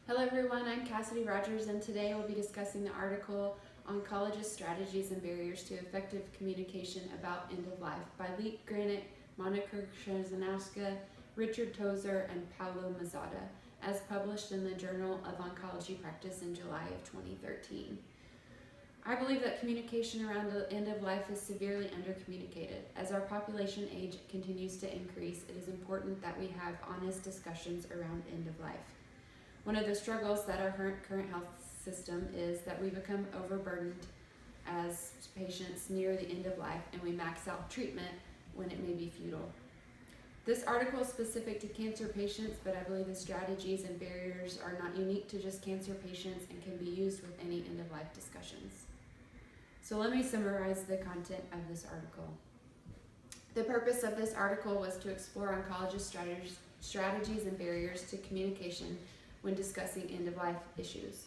Hello everyone, I'm Cassidy Rogers, and today we'll be discussing the article Oncologist Strategies and Barriers to Effective Communication About End of Life by Leet Granick, Monica Krzyzanowska, Richard Tozer, and Paulo Mazzata, as published in the Journal of Oncology Practice in July of 2013. I believe that communication around the end of life is severely undercommunicated. As our population age continues to increase, it is important that we have honest discussions around end of life. One of the struggles that our current health system is that we become overburdened as patients near the end of life, and we max out treatment when it may be futile. This article is specific to cancer patients, but I believe the strategies and barriers are not unique to just cancer patients and can be used with any end of life discussions. So let me summarize the content of this article. The purpose of this article was to explore oncologist strategies and barriers to communication when discussing end-of-life issues.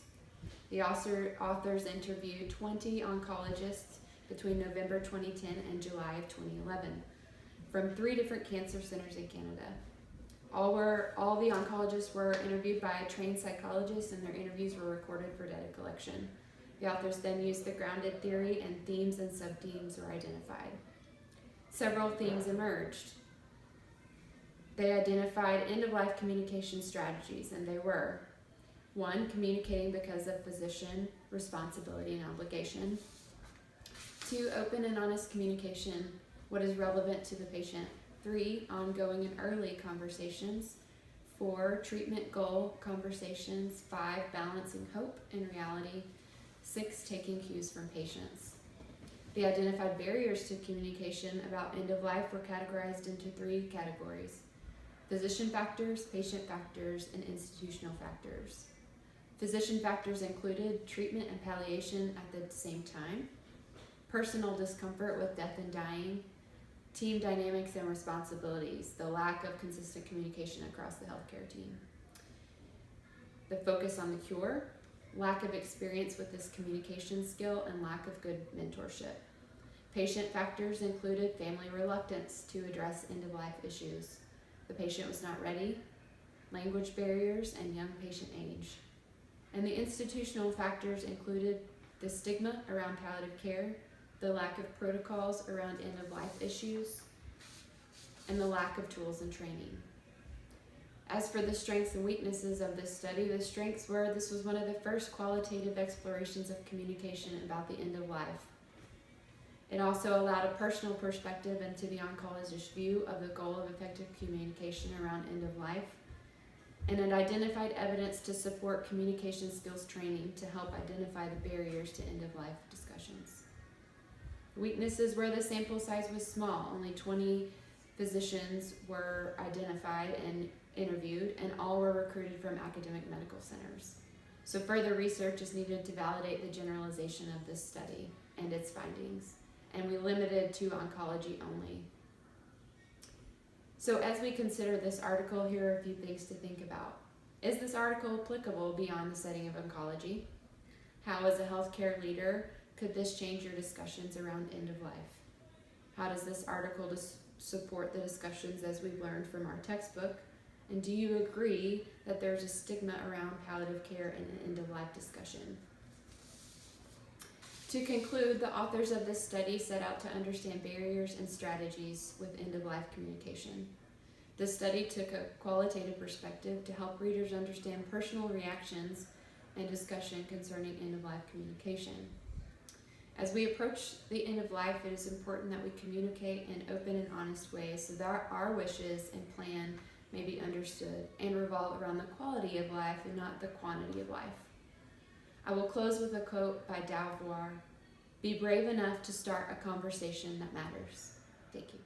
The authors interviewed 20 oncologists between November 2010 and July of 2011 from 3 different cancer centers in Canada. All the oncologists were interviewed by a trained psychologist, and their interviews were recorded for data collection. The authors then used the grounded theory, and themes and sub-themes were identified. Several themes emerged. They identified end-of-life communication strategies, and they were: 1, communicating because of physician responsibility and obligation. 2, open and honest communication, what is relevant to the patient. 3, ongoing and early conversations. 4, treatment goal conversations. 5, balancing hope and reality. 6, taking cues from patients. The identified barriers to communication about end of life were categorized into 3 categories: physician factors, patient factors, and institutional factors. Physician factors included treatment and palliation at the same time, personal discomfort with death and dying, team dynamics and responsibilities, the lack of consistent communication across the healthcare team, the focus on the cure, lack of experience with this communication skill, and lack of good mentorship. Patient factors included family reluctance to address end-of-life issues. The patient was not ready, language barriers, and young patient age. And the institutional factors included the stigma around palliative care, the lack of protocols around end-of-life issues, and the lack of tools and training. As for the strengths and weaknesses of this study, the strengths were this was one of the first qualitative explorations of communication about the end of life. It also allowed a personal perspective into the oncologist's view of the goal of effective communication around end of life, and it identified evidence to support communication skills training to help identify the barriers to end of life discussions. Weaknesses were the sample size was small. Only 20 physicians were identified and interviewed, and all were recruited from academic medical centers. So further research is needed to validate the generalization of this study and its findings, and we limited to oncology only. So as we consider this article, here are a few things to think about. Is this article applicable beyond the setting of oncology? How, as a healthcare leader, could this change your discussions around end of life? How does this article support the discussions as we've learned from our textbook? And do you agree that there's a stigma around palliative care in an end of life discussion? To conclude, the authors of this study set out to understand barriers and strategies with end-of-life communication. The study took a qualitative perspective to help readers understand personal reactions and discussion concerning end-of-life communication. As we approach the end of life, it is important that we communicate in open and honest ways so that our wishes and plan may be understood and revolve around the quality of life and not the quantity of life. I will close with a quote by Dalvoir: "Be brave enough to start a conversation that matters." Thank you.